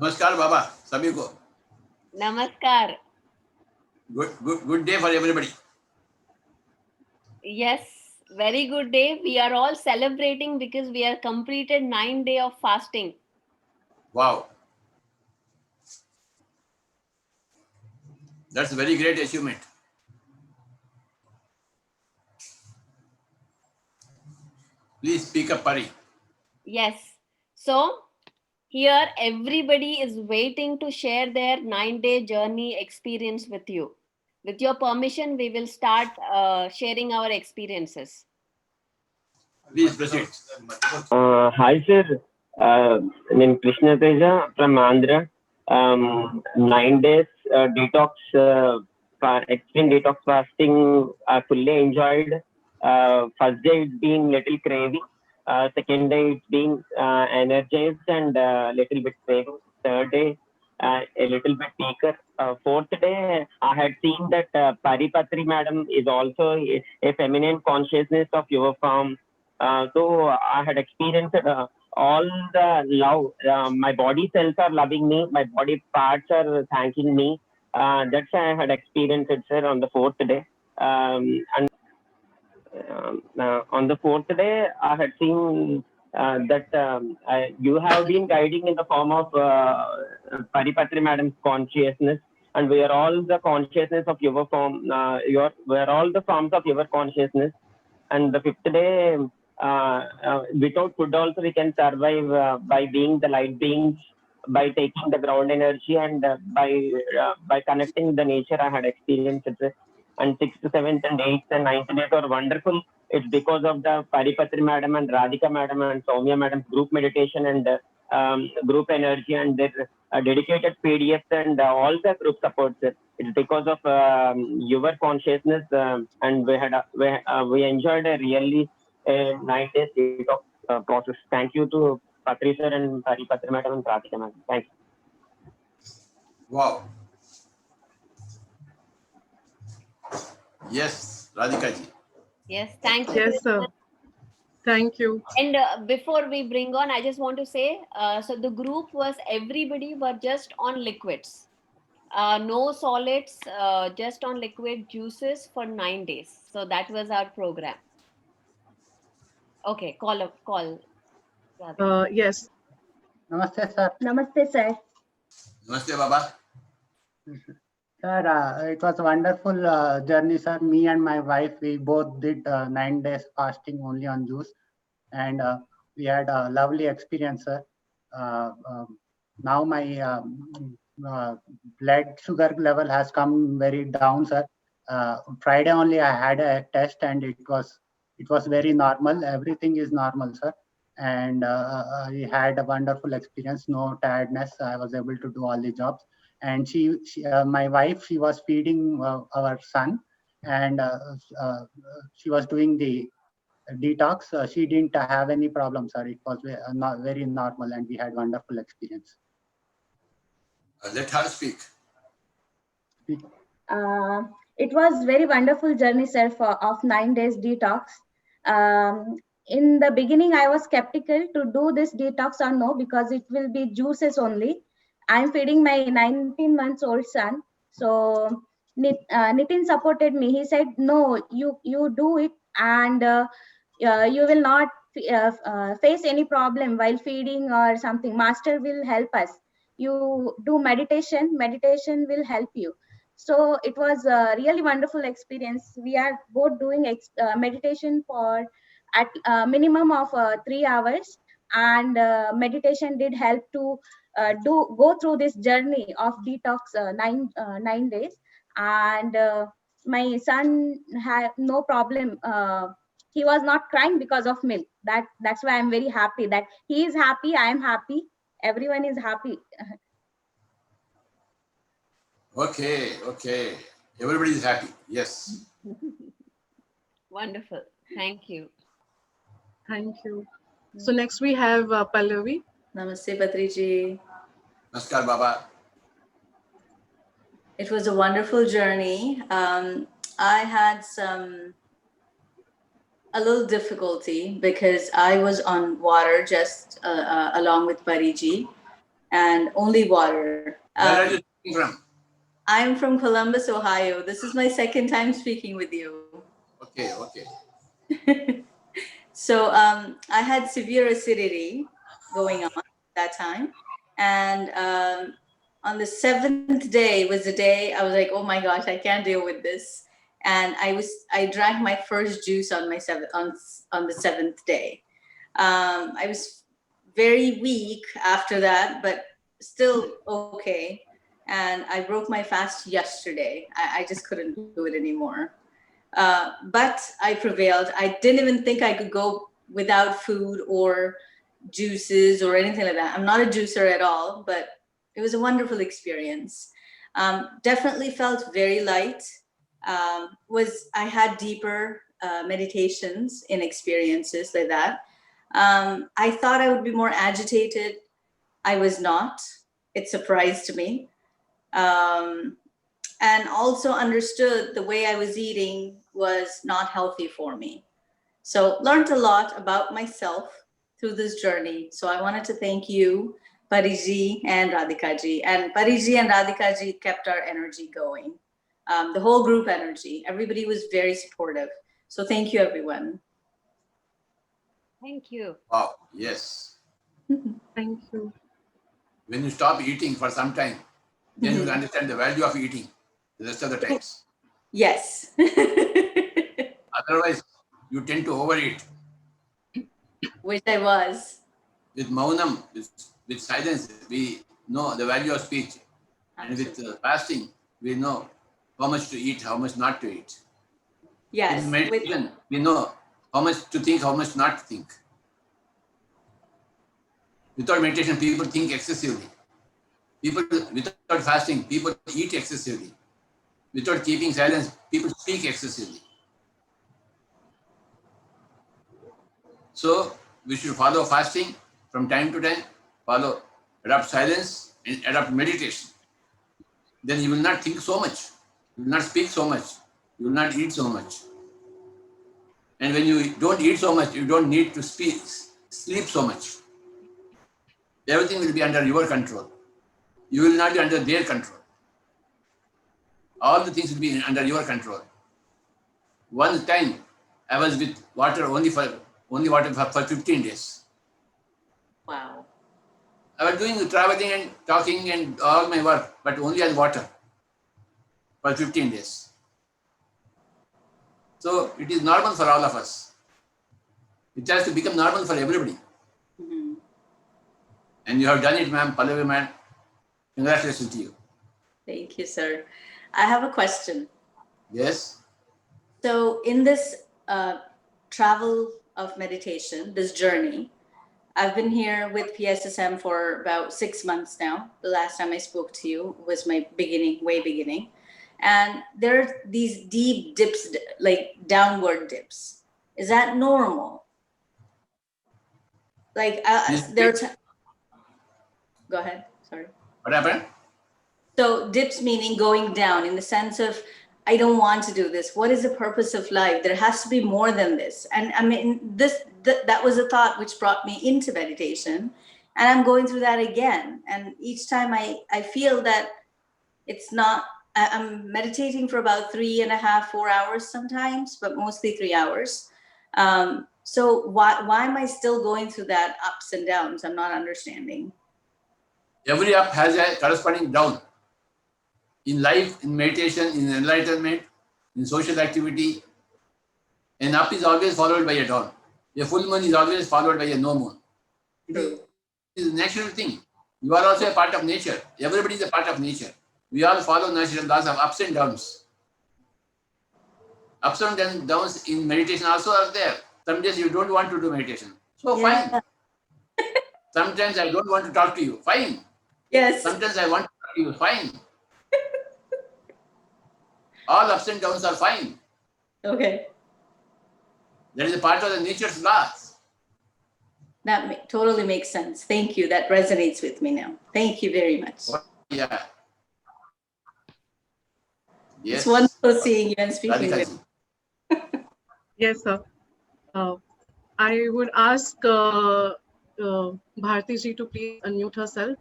नमस्कार बाबा सभी को. Namaskar. Good day for everybody. Yes, very good day. We are all celebrating because we are completed 9 days of fasting. Wow. That's a very great achievement. Please speak up, Pari. Yes. So here everybody is waiting to share their 9-day journey experience with you. With your permission, we will start sharing our experiences. Please proceed. Hi, sir. I'm Krishna Teja from Andhra. 9 days detox, extreme detox fasting. I fully enjoyed. First day it's been little craving. Second day it's been energized and little bit craving. Third day a little bit weaker. Fourth day I had seen that Paripatri madam is also a feminine consciousness of your form. So I had experienced all the love. My body cells are loving me. My body parts are thanking me. That's why I had experienced it, sir, on the fourth day. And on the fourth day, I had seen that you have been guiding in the form of Paripatri Madam's consciousness, and we are all the consciousness of your form. We are all the forms of your consciousness. And the fifth day, without food also we can survive by being the light beings, by taking the ground energy, and by connecting the nature. I had experienced it. And sixth, seventh, and eighth, and ninth days are wonderful. It's because of the Paripatri madam and Radhika madam and Soumya madam's group meditation and group energy and their dedicated PDFs and all the group supports. It's because of your consciousness, and we enjoyed a really 9 days detox process. Thank you to Patri sir and Paripatri madam and Radhika madam. Thank you. Wow. Yes, Radhika ji. Yes, thank you. Yes, sir. Thank you. And before we bring on, I just want to say, so the group was, everybody were just on liquids. No solids, just on liquid juices for 9 days. So that was our program. Okay, call. Yes. Namaste, sir. Namaste, sir. Namaste, Baba. Sir, it was a wonderful journey, sir. Me and my wife, we both did 9 days fasting only on juice, and we had a lovely experience, sir. Now my blood sugar level has come very down, sir. Friday only I had a test, and it was very normal. Everything is normal, sir. And I had a wonderful experience. No tiredness. I was able to do all the jobs. And my wife, she was feeding our son, and she was doing the detox. She didn't have any problems, sir. It was not very normal, and we had wonderful experience. Let her speak. It was very wonderful journey, sir, of 9 days detox. In the beginning, I was skeptical to do this detox or no, because it will be juices only. I'm feeding my 19 months old son. So Nitin supported me. He said, no, you do it, and you will not face any problem while feeding or something. Master will help us. You do meditation will help you. So it was a really wonderful experience. We are both doing meditation for at minimum of 3 hours, and meditation did help to go through this journey of detox 9 days. And my son had no problem. He was not crying because of milk. That's why I'm very happy that he is happy, I am happy, everyone is happy. Okay. Everybody is happy. Yes. Wonderful. Thank you. Thank you. So next we have Pallavi. Namaste, Patriji. Namaskar, Baba. It was a wonderful journey. I had a little difficulty because I was on water just along with Pariji. and only water. Where are you speaking from? I'm from Columbus, Ohio. This is my second time speaking with you. Okay, okay. So I had severe acidity going on that time. And on the 7th day was the day I was like, oh my gosh, I can't deal with this. And I drank my first juice on the 7th day. I was very weak after that, but still okay. And I broke my fast yesterday. I just couldn't do it anymore. But I prevailed. I didn't even think I could go without food or juices or anything like that. I'm not a juicer at all, but it was a wonderful experience. Definitely felt very light. I had deeper meditations in experiences like that. I thought I would be more agitated. I was not. It surprised me. And also understood the way I was eating was not healthy for me. So learned a lot about myself through this journey. So I wanted to thank you, Pariji and Radhikaji. And Pariji and Radhikaji kept our energy going. The whole group energy. Everybody was very supportive. So thank you, everyone. Thank you. Wow, yes. Thank you. When you stop eating for some time, then you will understand the value of eating the rest of the times. Yes. Otherwise, you tend to overeat. Which I was. With maunam, with silence, we know the value of speech. And with fasting, we know how much to eat, how much not to eat. Yes. In meditation, we know how much to think, how much not to think. Without meditation, people think excessively. Without fasting, people eat excessively. Without keeping silence, people speak excessively. So we should follow fasting from time to time, adopt silence and adopt meditation. Then you will not think so much. You will not speak so much. You will not eat so much. And when you don't eat so much, you don't need to sleep so much. Everything will be under your control. You will not be under their control. All the things will be under your control. One time, I was with water only for 15 days. Wow. I was doing traveling and talking and all my work, but only on water for 15 days. So it is normal for all of us. It has to become normal for everybody. Mm-hmm. And you have done it, ma'am, Pallavi ma'am. Congratulations to you. Thank you, sir. I have a question. Yes? So in this travel of meditation, this journey, I've been here with PSSM for about 6 months now. The last time I spoke to you was my way beginning. And there are these deep dips, like downward dips. Is that normal? Like go ahead, sorry. What happened? So dips meaning going down in the sense of, I don't want to do this. What is the purpose of life? There has to be more than this. And I mean, that was a thought which brought me into meditation. And I'm going through that again. And each time I feel that it's not, I'm meditating for about 3.5, 4 hours sometimes, but mostly 3 hours. So why am I still going through that ups and downs? I'm not understanding. Every up has a corresponding down. In life, in meditation, in enlightenment, in social activity, an up is always followed by a down. A full moon is always followed by a no moon. It is a natural thing. You are also a part of nature. Everybody is a part of nature. We all follow natural laws of ups and downs. Ups and downs in meditation also are there. Some days you don't want to do meditation. So fine. Sometimes I don't want to talk to you. Fine. Yes. Sometimes I want to talk to you. Fine. All ups and downs are fine. Okay. That is a part of the nature's laws. That totally makes sense. Thank you. That resonates with me now. Thank you very much. Yeah. Yes. It's wonderful seeing you and speaking Radhika with ji. Yes, sir. I would ask Bharti ji to please unmute herself.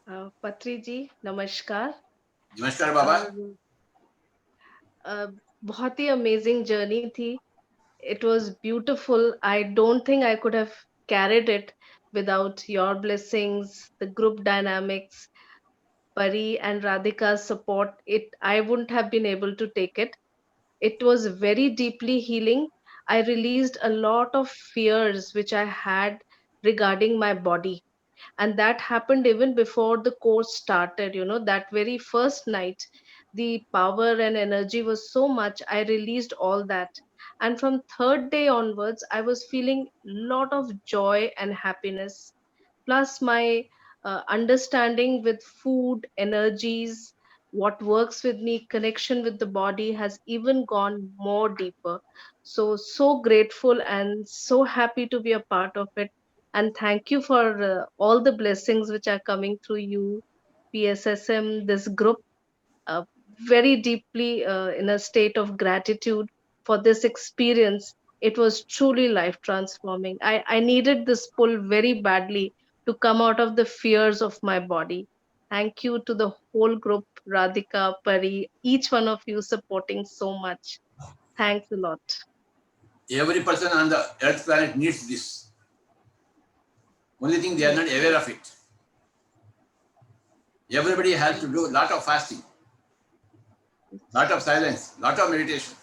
पत्री जी नमस्कार। नमस्कार बाबा। बहुत ही amazing journey थी। It was beautiful. I don't think I could have carried it without your blessings, the group dynamics, Pari and Radhika's support. I wouldn't have been able to take it. It was very deeply healing. I released a lot of fears which I had regarding my body, and that happened even before the course started. That very first night, the power and energy was so much, I released all that. And from third day onwards, I was feeling lot of joy and happiness, plus my understanding with food energies, what works with me, connection with the body has even gone more deeper. So grateful and so happy to be a part of it. And thank you for all the blessings which are coming through you, PSSM, this group. uh, very deeply in a state of gratitude for this experience. It was truly life transforming. I needed this pull very badly to come out of the fears of my body. Thank you to the whole group, Radhika, Pari, each one of you supporting so much. Thanks a lot. Every person on the earth planet needs this. Only thing they are not aware of it. Everybody has to do a lot of fasting, lot of silence, lot of meditation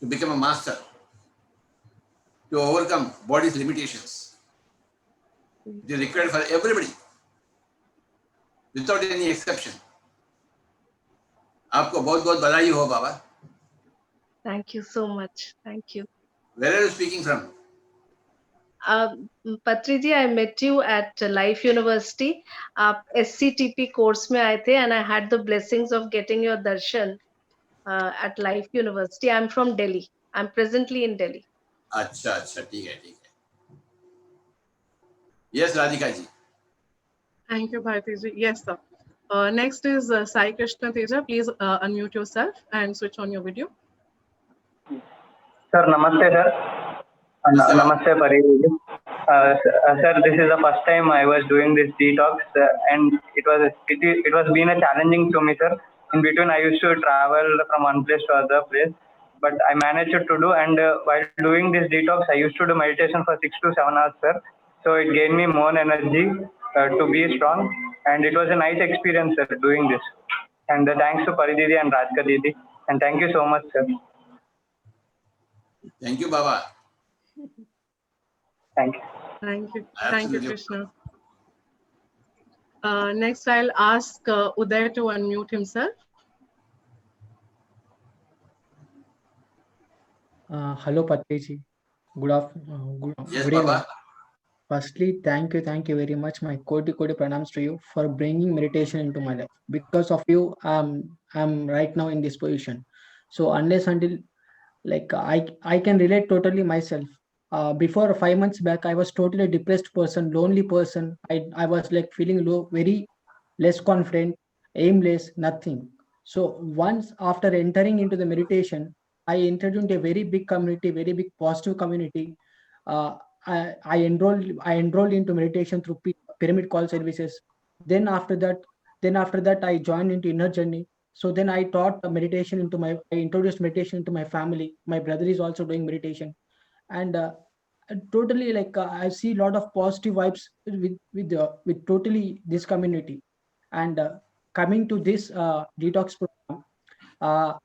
to become a master, to overcome body's limitations. It is required for everybody, without any exception. आपको बहुत बहुत बधाई हो बाबा. Thank you so much. Thank you. Where are you speaking from? पत्री जी, I met you at Life University. आप SCTP course में आए थे, and I had the blessings of getting your darshan at Life University. I'm from Delhi. I'm presently in Delhi. अच्छा अच्छा, ठीक है ठीक है. Yes, Radhika ji. Thank you, Bharti ji. Yes, sir. Next is Sai Krishna Teja. Please unmute yourself and switch on your video. Sir, namaste, sir. Namaste, Pariji. Sir, this is the first time I was doing this detox, and it was been a challenging to me, sir. In between, I used to travel from one place to other place, but I managed to do. And while doing this detox, I used to do meditation for 6 to 7 hours, sir. So it gave me more energy to be strong, and it was a nice experience, sir, doing this. And thanks to Parididi and Radhika Didi, and thank you so much, sir. Thank you, Baba. Thank you. Thank you. Absolutely. Thank you, Krishna. Next, I'll ask Uday to unmute himself. Hello, Patriji. Good afternoon. Yes, Good Baba. evening. Firstly, thank you very much. My koti pranams to you for bringing meditation into my life. Because of you, I'm right now in this position. So unless until like I can relate totally myself. Before 5 months back, I was totally depressed person, lonely person. I was like feeling low, very less confident, aimless, nothing. So once after entering into the meditation, I entered into a very big community, very big positive community. Uh, I enrolled into meditation through pyramid call services. Then after that, I joined into inner journey. So then I taught meditation I introduced meditation into my family. My brother is also doing meditation, and totally like I see a lot of positive vibes with totally this community. And coming to this detox program,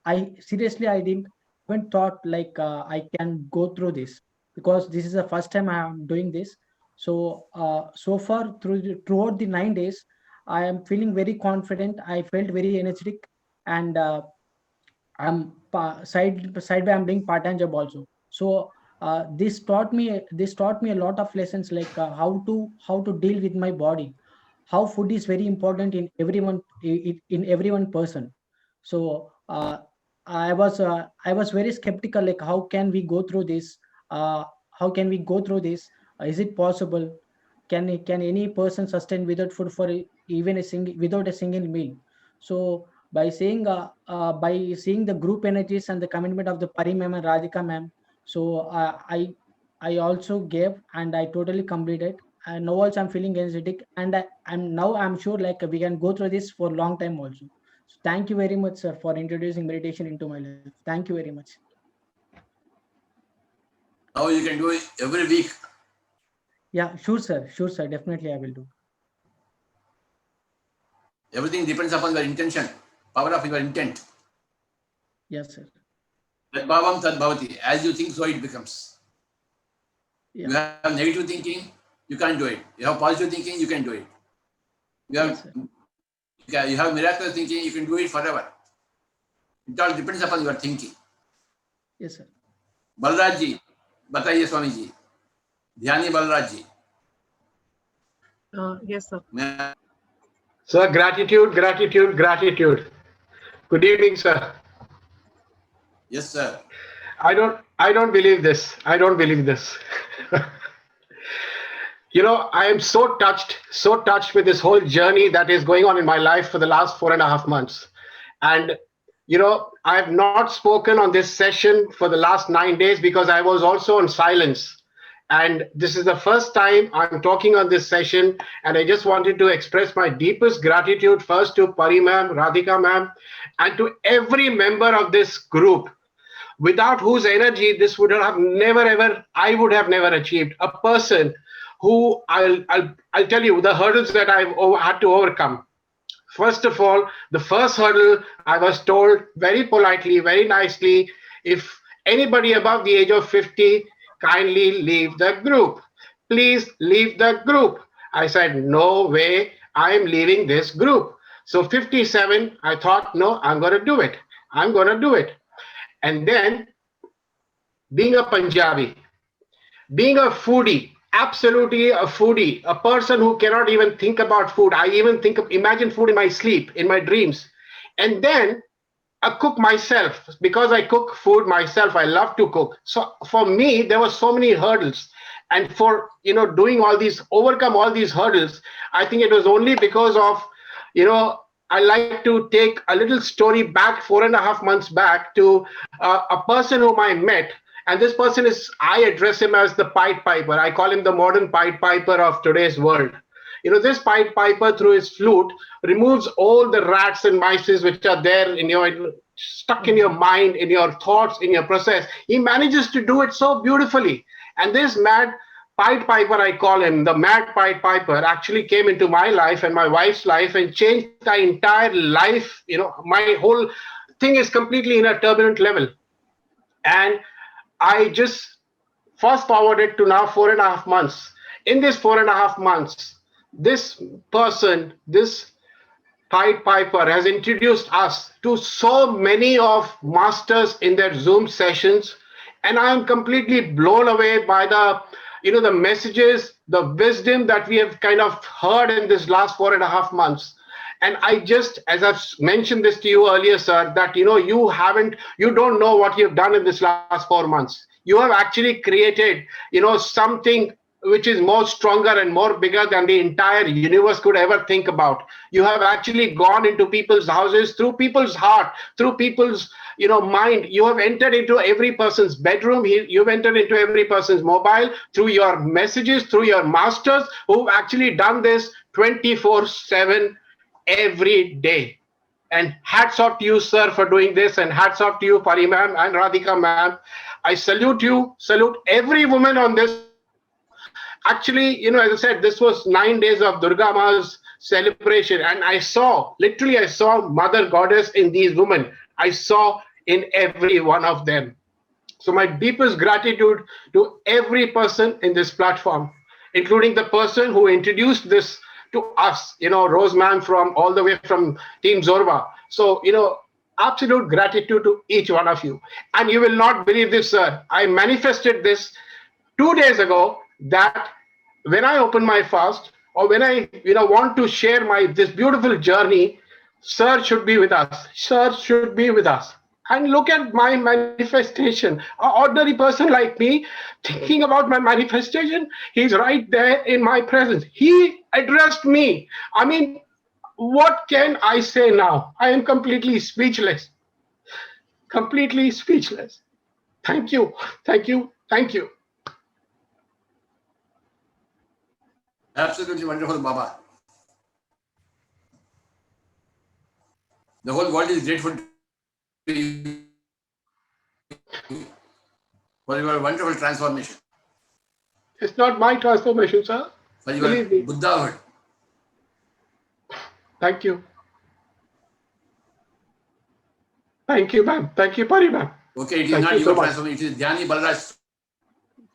I didn't even thought like I can go through this, because this is the first time I am doing this. So so far throughout the 9 days, I am feeling very confident. I felt very energetic, and side by I'm doing part-time job also. So this taught me a lot of lessons, like how to deal with my body, how food is very important in everyone person. So I was very skeptical, like how can we go through this? How can we go through this? Is it possible? Can any person sustain without food for even without a single meal? So by seeing the group energies and the commitment of the Pari ma'am and Radhika ma'am, so I also gave, and I totally completed. and now also I'm feeling energetic, and I'm sure like we can go through this for a long time also. So thank you very much, sir, for introducing meditation into my life. Thank you very much. Now you can do it every week. Yeah, sure, sir. Sure, sir. Definitely I will do. Everything depends upon your intention, power of your intent. Yes, sir. Tadbhavam tadbhavati. As you think, so it becomes. Yeah. You have negative thinking, you can't do it. You have positive thinking, you can do it. Yes, sir. You have miraculous thinking, you can do it forever. It all depends upon your thinking. Yes, sir. Balraj ji, bataiye Swami ji. Dhyani Balraj ji. Yes, sir. May- Sir, gratitude, gratitude, gratitude. Good evening, sir. Yes, sir. I don't believe this. I don't believe this. You know, I am so touched with this whole journey that is going on in my life for the last 4.5 months. And, you know, I have not spoken on this session for the last 9 days because I was also on silence. And this is the first time I'm talking on this session. And I just wanted to express my deepest gratitude first to Pari ma'am, Radhika ma'am, and to every member of this group, without whose energy this would have never ever, I would have never achieved. A person who I'll tell you the hurdles that I've had to overcome. First of all, the first hurdle, I was told very politely, very nicely, if anybody above the age of 50, kindly leave the group. Please leave the group. I said, no way, I'm leaving this group. So 57, I thought, no, I'm going to do it. I'm going to do it. And then being a Punjabi, being a foodie, absolutely a foodie, a person who cannot even think about food. I even imagine food in my sleep, in my dreams. And then I cook myself because I cook food myself. I love to cook. So for me, there were so many hurdles. And for, you know, overcome all these hurdles, I think it was only because of, you know, I like to take a little story back 4.5 months back to a person whom I met. And this person I address him as the Pied Piper. I call him the modern Pied Piper of today's world. You know, this Pied Piper through his flute removes all the rats and mice which are there stuck in your mind, in your thoughts, in your process. He manages to do it so beautifully. And this mad Pied Piper, I call him, the mad Pied Piper, actually came into my life and my wife's life and changed my entire life. You know, my whole thing is completely in a turbulent level. And I just fast forwarded to now 4.5 months. In this 4.5 months, this person, this Pied Piper has introduced us to so many of masters in their Zoom sessions. And I am completely blown away by the messages, the wisdom that we have kind of heard in this last 4.5 months. And I just, as I've mentioned this to you earlier, sir, that, you know, you don't know what you've done in this last 4 months. You have actually created, you know, something which is more stronger and more bigger than the entire universe could ever think about. You have actually gone into people's houses, through people's heart, through people's, you know, mind. You have entered into every person's bedroom. You've entered into every person's mobile through your messages, through your masters who've actually done this 24/7 every day. And hats off to you, sir, for doing this, and hats off to you, Pari ma'am and Radhika ma'am. I salute you, salute every woman on this. Actually, you know, as I said, this was 9 days of Durga Ma's celebration, and I saw Mother Goddess in these women. I saw in every one of them. So my deepest gratitude to every person in this platform, including the person who introduced this to us, you know, Rose ma'am from all the way from Team Zorba. So, you know, absolute gratitude to each one of you. And you will not believe this, sir. I manifested this 2 days ago, that when I open my fast, or when I, you know, want to share this beautiful journey, sir should be with us. Sir should be with us. And look at my manifestation. An ordinary person like me, thinking about my manifestation, he's right there in my presence. He addressed me. I mean, what can I say now? I am completely speechless. Completely speechless. Thank you. Thank you. Thank you. Absolutely wonderful, Baba. The whole world is grateful to you for your wonderful transformation, It's not my transformation, sir. for your Believe me. Buddhahood. Thank you. Thank you, ma'am. Thank you, Pari, ma'am. Okay, it is Thank not you your so much. transformation, it is Dhyani Balraj.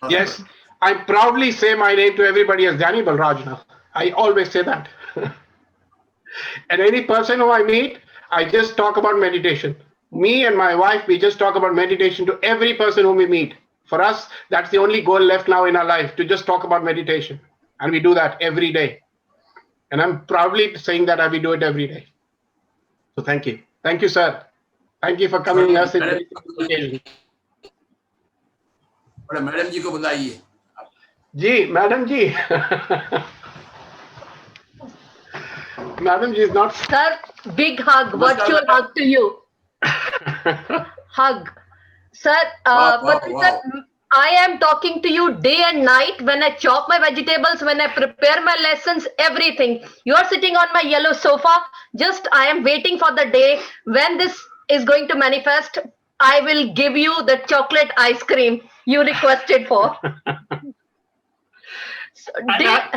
Yes, I proudly say my name to everybody as Dhyani Balraj now. I always say that. And any person who I meet, I just talk about meditation. Me and my wife, we just talk about meditation to every person whom we meet. For us, that's the only goal left now in our life, to just talk about meditation. And we do that every day. And I'm proudly saying that we do it every day. So thank you. Thank you, sir. Thank you for coming us in occasion. Madam ji को बुलाइए. जी, Madam Ji. Madam Ji is not. Sir, big hug, virtual hug to you. Hug. Sir, Sir, I am talking to you day and night when I chop my vegetables, when I prepare my lessons, everything. You are sitting on my yellow sofa. Just I am waiting for the day when this is going to manifest. I will give you the chocolate ice cream you requested for.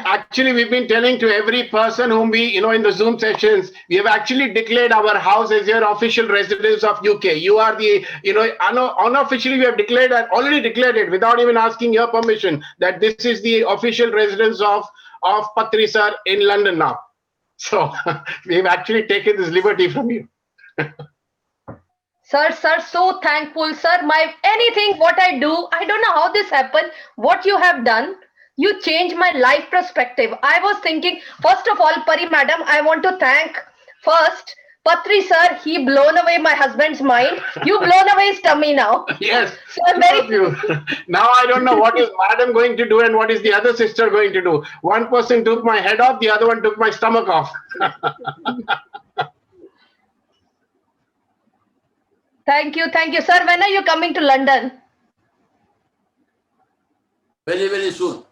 Actually, we've been telling to every person whom we, in the Zoom sessions, we have actually declared our house as your official residence of UK. You are the, unofficially we have already declared it without even asking your permission, that this is the official residence of Patri sir in London now. So we've actually taken this liberty from you. Sir, so thankful, sir. Anything what I do, I don't know how this happened, what you have done. You changed my life perspective. I was thinking, first of all, Pari madam, I want to thank first Patri sir. He blown away my husband's mind. You blown away his tummy now. Yes. So I'm very. Now I don't know what is madam going to do and what is the other sister going to do. One person took my head off, the other one took my stomach off. Thank you, sir. When are you coming to London? Very, very soon.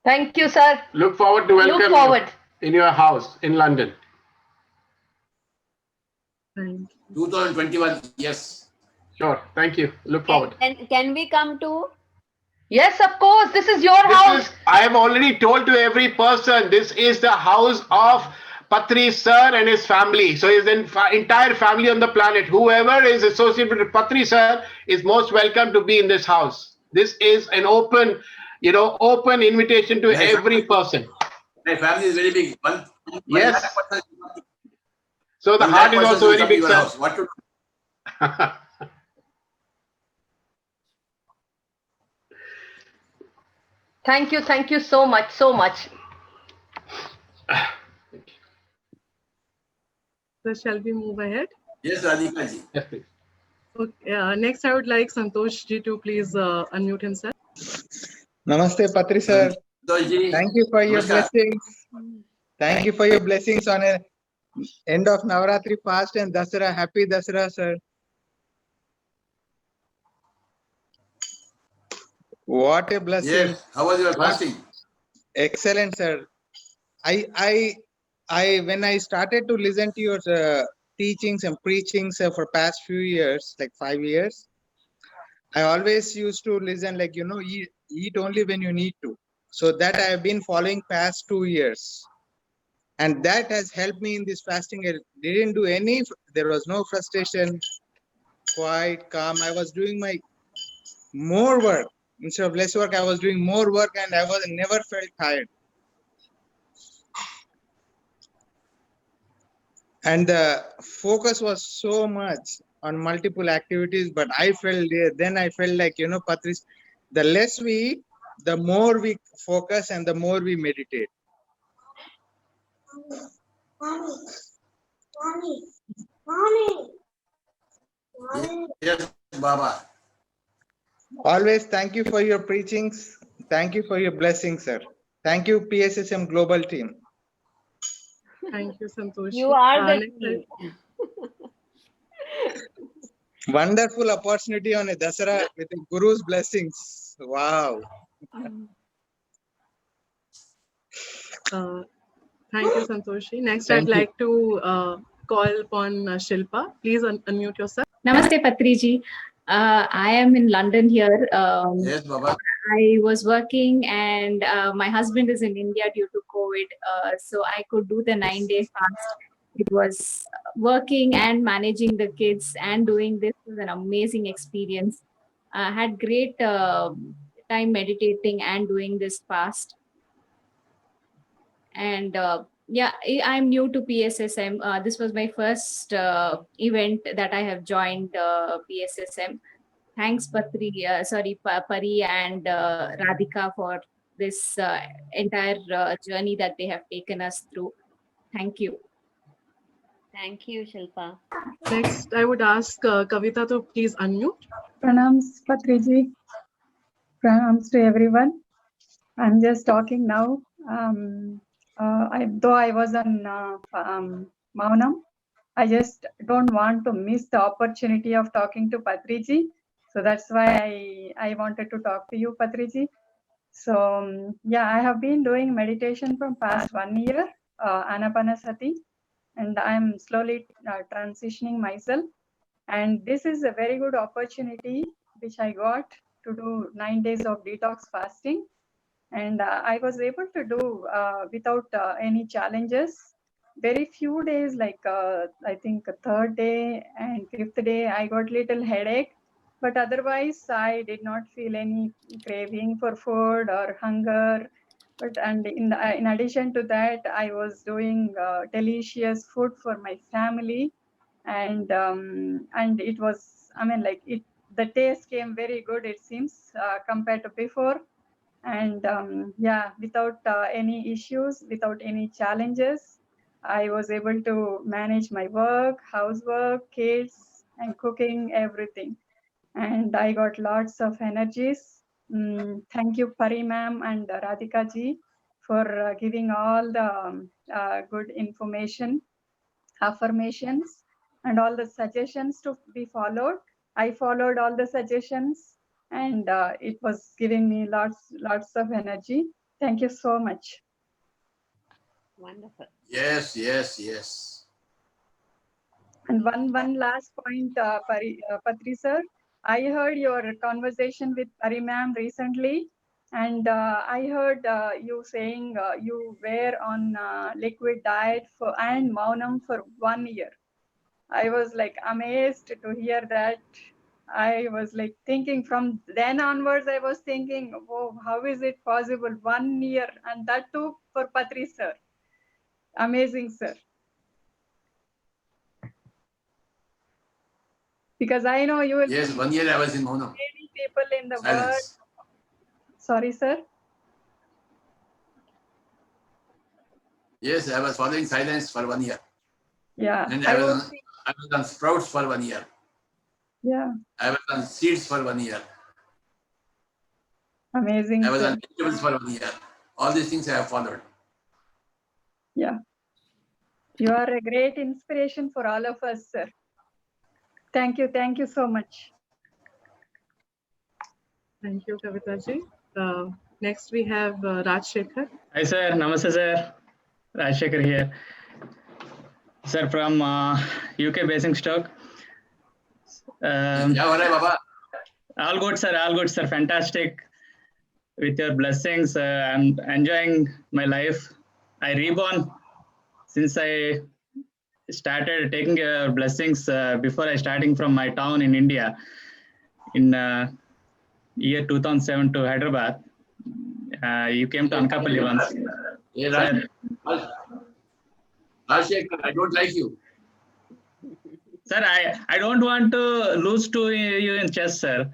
Thank you, sir. Look forward to welcome you in your house in London. 2021, yes. Sure, thank you. Look forward. Can we come to? Yes, of course. This is your house. I have already told to every person, this is the house of Patri sir and his family. So his entire family on the planet, whoever is associated with Patri sir is most welcome to be in this house. This is an open invitation to every person. My family is very big. Yes. So the heart is also very big, sir. What to do? Thank you so much, so much. So shall we move ahead? Yes, Radhika ji. Yes, please. Okay, next I would like Santosh ji to please unmute himself. Namaste, Patri sir. Thank you for your blessings. Thank you for your blessings on an end of Navaratri fast and Dasara. Happy Dasara, sir. What a blessing. Yes. How was your fasting? Excellent, sir. When I started to listen to your teachings and preachings for past few years, like 5 years, I always used to listen, like, eat only when you need to. So that I have been following past 2 years. And that has helped me in this fasting. I didn't do there was no frustration, quiet, calm. I was doing my more work. Instead of less work, I was doing more work and I never felt tired. And the focus was so much on multiple activities, but I felt like, Patris, the less we eat, the more we focus and the more we meditate. Yes, Baba. Always thank you for your preachings. Thank you for your blessings, sir. Thank you, PSSM Global team. Thank you, Santosh. You are the team. Wonderful opportunity on a Dasara with the Guru's blessings. Wow. Thank you, Santoshi. Next, I'd like to call upon Shilpa. Please unmute yourself. Namaste, Patriji. I am in London here. Yes, Baba. I was working and my husband is in India due to COVID. So I could do the 9-day fast. It was working and managing the kids and doing this was an amazing experience. I had great time meditating and doing this fast. And yeah, I'm new to PSSM. This was my first event that I have joined PSSM. Thanks, Pari and Radhika for this entire journey that they have taken us through. Thank you. Thank you, Shilpa. Next, I would ask Kavita to please unmute. Pranams, Patriji. Pranams to everyone. I'm just talking now. Though I was on Maunam, I just don't want to miss the opportunity of talking to Patriji. So that's why I wanted to talk to you, Patriji. So yeah, I have been doing meditation from past 1 year, Anapanasati, and I'm slowly transitioning myself. And this is a very good opportunity which I got to do 9 days of detox fasting. And I was able to do without any challenges. Very few days, like I think 3rd day and 5th day, I got little headache. But otherwise, I did not feel any craving for food or hunger. But and in addition to that, I was doing delicious food for my family, and it was, I mean, like the taste came very good. It seems compared to before. And yeah, without any issues, without any challenges, I was able to manage my work, housework, kids, and cooking, everything. And I got lots of energies. Thank you, Pari ma'am and Radhika ji, for giving all the good information, affirmations, and all the suggestions to be followed. I followed all the suggestions. And it was giving me lots of energy. Thank you so much. Wonderful. Yes, yes, yes. And one last point, Patri sir. I heard your conversation with Pari ma'am recently, and I heard you saying you were on liquid diet and Maunam for 1 year. I was like amazed to hear that. I was like thinking from then onwards, I was thinking, oh, how is it possible? 1 year, and that too for Patri sir. Amazing, sir. Because I know you will. Yes, 1 year I was in Maunam. Many people in the Silence. world. Sorry, sir. Yes, I was following silence for 1 year. Yeah. And I was on sprouts for 1 year. Yeah. I was on seeds for 1 year. Amazing. I was sir. on vegetables for 1 year. All these things I have followed. Yeah. You are a great inspiration for all of us, sir. Thank you. Thank you so much. Thank you, Kavita ji. Next, we have Rajshekhar. Hi, sir. Namaste, sir. Rajshekhar here. Sir, from UK Basingstoke. All good, sir. All good, sir. Fantastic. With your blessings, I'm enjoying my life. I reborn since I started taking your blessings before I starting from my town in India in year 2007 to Hyderabad. You came to Anakapalli once. Yeah, Rajshekhar, I don't like you. Sir, I don't want to lose to you in chess, sir.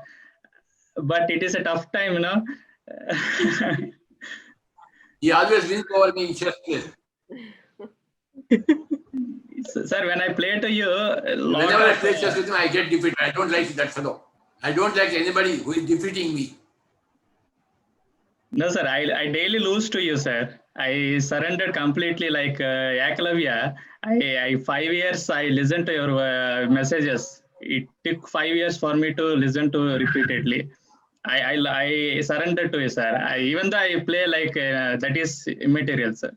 But it is a tough time, you know. He always wins over me in chess game. Sir, when I play to you, whenever I play chess with him, I get defeated. I don't like that fellow. I don't like anybody who is defeating me. No, sir, I daily lose to you, sir. I surrendered completely like Yakalavya. I 5 years I listened to your messages. It took 5 years for me to listen to repeatedly. I surrendered to you, sir. Even though I play like that is immaterial, sir.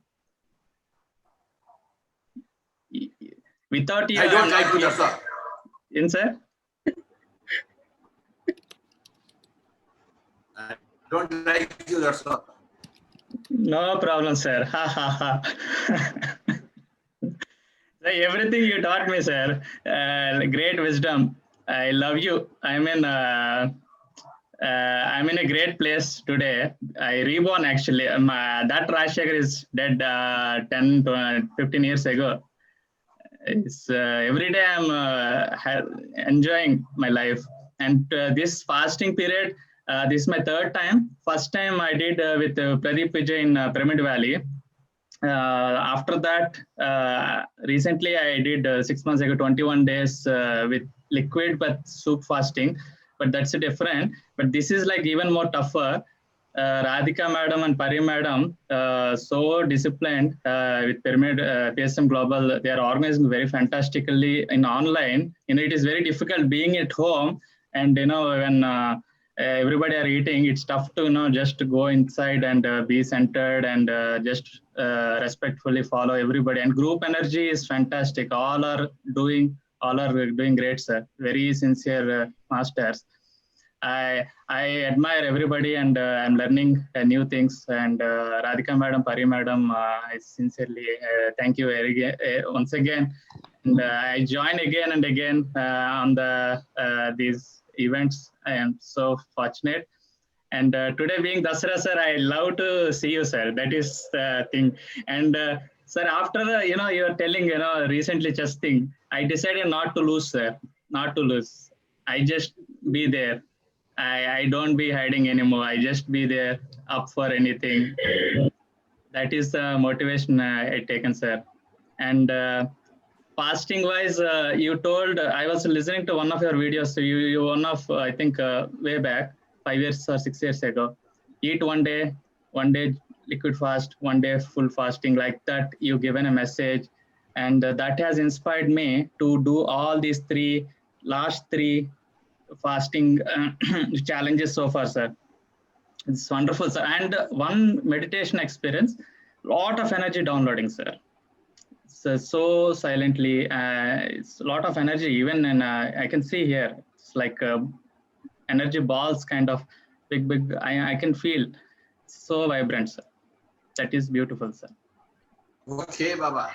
Without you, I don't I'm like not you, here. that's all. In sir? I don't like you, that's all. No problem, sir. Ha ha ha. So everything you taught me, sir. Great wisdom. I love you. I'm in a great place today. I reborn actually. That Rajshekhar is dead 10 to 15 years ago. It's every day I'm enjoying my life. And this fasting period, this is my third time. First time I did with Pradeep Vijay in Pyramid Valley. After that, recently I did 6 months ago 21 days with liquid but soup fasting, but that's different. But this is like even more tougher. Radhika madam and Pari madam, so disciplined with Pyramid PSM Global. They are organizing very fantastically in online. It is very difficult being at home, and when everybody are eating, it's tough to just go inside and be centered and just respectfully follow everybody. And group energy is fantastic. All are doing great, sir. Very sincere masters. I admire everybody, and I'm learning new things. And Radhika madam, Pari madam, I sincerely thank you once again. And I join again and again on these events. I am so fortunate. And today being Dasara, sir, I love to see you, sir. That is the thing. And sir, after you are telling recently chess thing, I decided not to lose, sir. Not to lose. I just be there. I don't be hiding anymore. I just be there, up for anything. That is the motivation I taken, sir. And fasting wise, you told, I was listening to one of your videos. So you one of, I think way back, 5 years or 6 years ago, eat one day liquid fast, one day full fasting, like that. You given a message, and that has inspired me to do all these last three fasting challenges so far, sir. It's wonderful, sir. And one meditation experience, lot of energy downloading, sir. So silently, it's a lot of energy. Even in I can see here, it's like energy balls, kind of big. I can feel so vibrant, sir. That is beautiful, sir. Okay, Baba.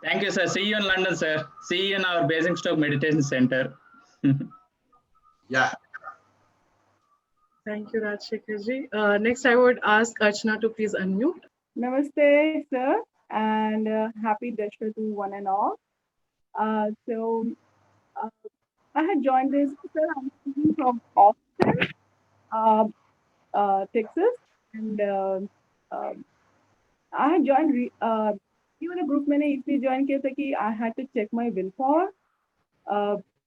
Thank you, sir. See you in London, sir. See you in our Basingstoke Meditation Center. Yeah. Thank you, Rajshekhar. Next, I would ask Archana to please unmute. Namaste, sir, and happy Dashra to one and all. I had joined this, sir. I'm speaking from Austin, Texas, and I had joined. Even a group मैंने इसलिए join किया था कि I had to check my willpower.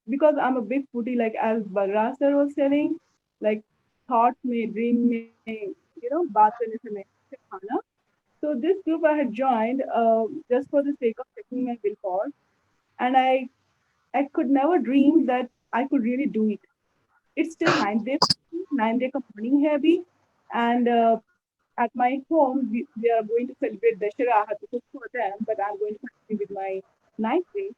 Because I'm a big foodie, like as Bagra sir was telling, like thoughts may, dream may, baat karne se nahi khana. So this group I had joined just for the sake of checking my willpower, and I could never dream that I could really do it. It's still 9 days, 9 day ka morning hai abhi, and at my home we are going to celebrate Dashera. I have to cook for them, but I'm going to continue with my night day.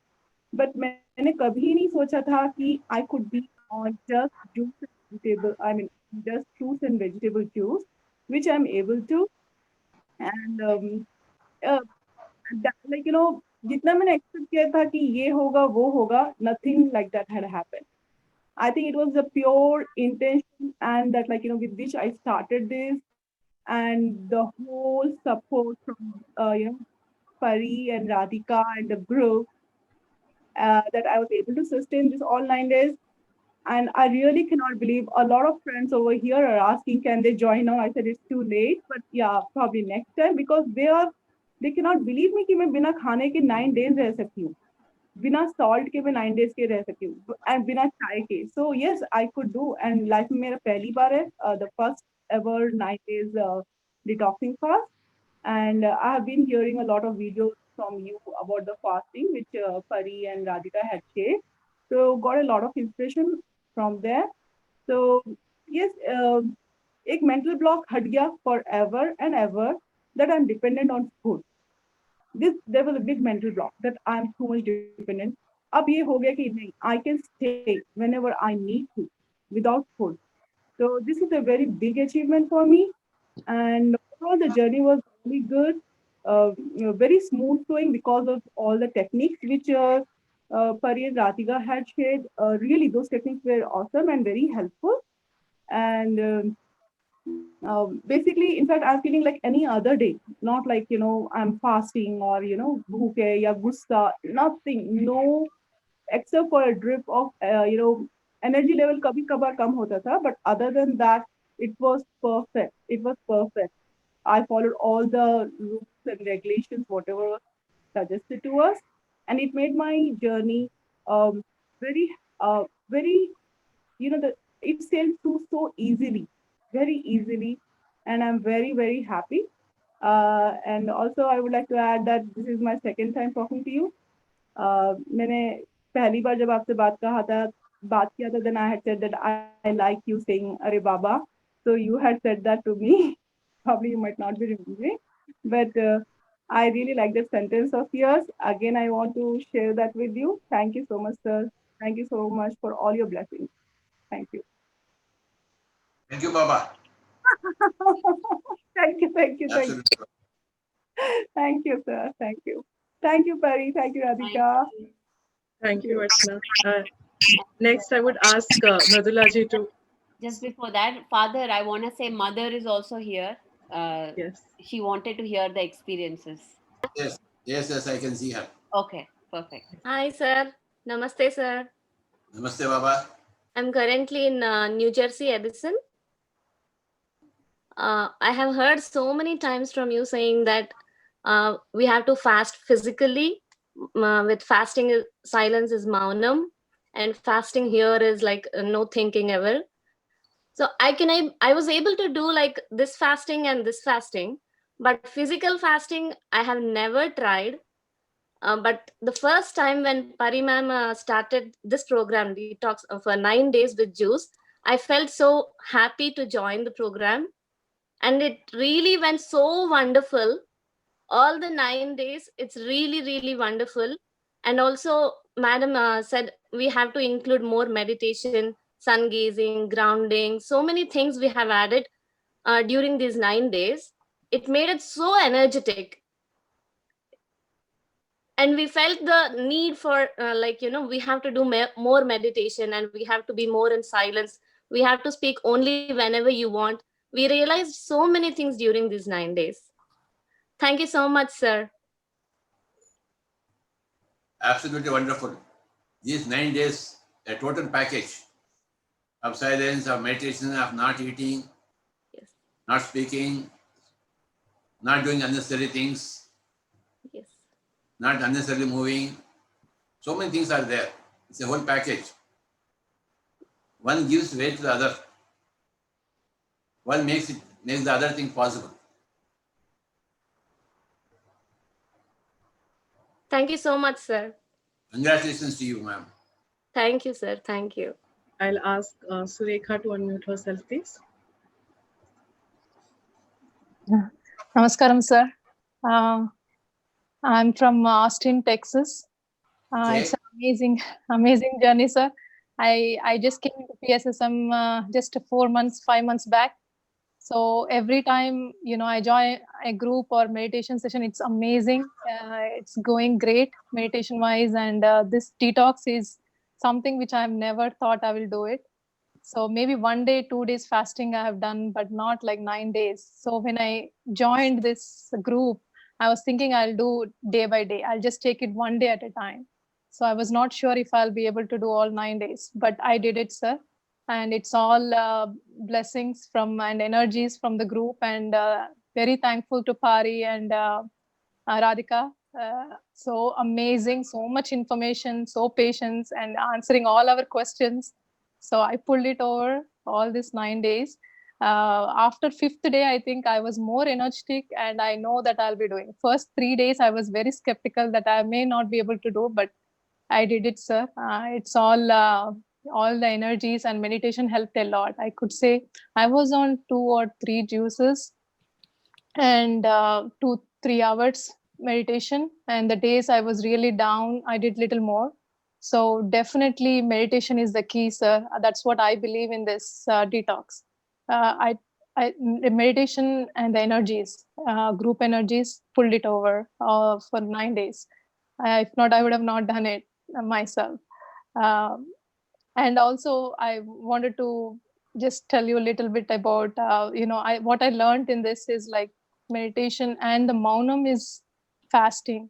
But मैंने कभी नहीं सोचा था कि I could be on just juice and vegetable. I mean, just fruits and vegetable juice, which I'm able to. And like जितना मैंने expect किया था कि ये होगा वो होगा, nothing like that had happened. I think it was the pure intention and that with which I started this, and the whole support from Pari and Radhika and the group. That I was able to sustain this all 9 days. And I really cannot believe a lot of friends over here are asking, can they join now? I said, it's too late, but yeah, probably next time, because they cannot believe me कि मैं बिना खाने के 9 days रह सकती हूँ, बिना salt के मैं 9 days के रह सकती हूँ, and बिना चाय के. So yes, I could do, and life में मेरा पहली बार है, the first ever 9 days detoxing fast. And I have been hearing a lot of videos from you about the fasting, which Pari and Radhika had shared. So got a lot of inspiration from there. So yes, एक mental block हट गया forever and ever that I'm dependent on food. there was a big mental block that I'm too much dependent. अब ये हो गया कि नहीं, I can stay whenever I need to without food. So this is a very big achievement for me, and overall the journey was really good, very smooth going because of all the techniques which Pari and Radhika had shared. Really, those techniques were awesome and very helpful. And basically, in fact, I'm feeling like any other day, not like, I'm fasting or, bhuke ya gussa, nothing, no, except for a drip of, energy level kabhi kabar kam hota tha. But other than that, it was perfect. It was perfect. I followed all the rules and regulations, whatever was suggested to us. And it made my journey very, very, it sailed through so easily, very easily. And I'm very, very happy. And also, I would like to add that this is my second time talking to you. मैंने पहली बार जब आपसे बात किया था, then I had said that I like you saying "Arey Baba." So you had said that to me. Probably you might not be remembering, but I really like that sentence of yours. Again, I want to share that with you. Thank you so much, sir. Thank you so much for all your blessings. Thank you. Thank you, Baba. Thank you, thank you, thank you. Absolutely. Thank you, sir. Thank you. Thank you, Pari. Thank you, Radhika. Thank you, Archana. Next, I would ask Madhulaji to. Just before that, Father, I want to say Mother is also here. Yes. She wanted to hear the experiences. Yes, I can see her. Okay, perfect. Hi, sir. Namaste, sir. Namaste, Baba. I'm currently in New Jersey, Edison. I have heard so many times from you saying that we have to fast physically. With fasting, silence is maunam, and fasting here is like no thinking ever. So I was able to do like this fasting and this fasting, but physical fasting I have never tried. But the first time when Pari ma'am started this program, detox for 9 days with juice, I felt so happy to join the program, and it really went so wonderful. All the 9 days, it's really, really wonderful. And also, Madam said we have to include more meditation, sun gazing, grounding, so many things we have added during these 9 days. It made it so energetic. And we felt the need for we have to do more meditation, and we have to be more in silence. We have to speak only whenever you want. We realized so many things during these 9 days. Thank you so much, sir. Absolutely wonderful. These 9 days, a total package of silence, of meditation, of not eating, yes, not speaking, not doing unnecessary things, yes, not unnecessarily moving. So many things are there. It's a whole package. One gives way to the other. One makes the other thing possible. Thank you so much, sir. Congratulations to you, ma'am. Thank you, sir. Thank you. I'll ask Surekha to unmute herself, please. Namaskaram, sir. I'm from Austin, Texas. Okay. It's an amazing journey, sir. I just came to PSSM just 5 months back. So every time, I join a group or meditation session, it's amazing. It's going great meditation-wise. And this detox is something which I've never thought I will do it. So maybe 1 day, 2 days fasting I have done, but not like 9 days. So when I joined this group, I was thinking I'll do day by day. I'll just take it 1 day at a time. So I was not sure if I'll be able to do all 9 days, but I did it, sir. And it's all blessings and energies from the group, and very thankful to Pari and Radhika. So amazing, so much information, so patience, and answering all our questions. So I pulled it over all these 9 days. After 5th day, I think I was more energetic, and I know that I'll be doing. First 3 days, I was very skeptical that I may not be able to do, but I did it, sir. It's all the energies and meditation helped a lot. I could say I was on 2 or 3 juices and 2-3 hours meditation, and the days I was really down, I did little more. So definitely meditation is the key, sir. That's what I believe in this detox. The meditation and the energies, group energies, pulled it over for 9 days. If not, I would have not done it myself. And also, I wanted to just tell you a little bit about, what I learned in this is like meditation and the Maunam is fasting.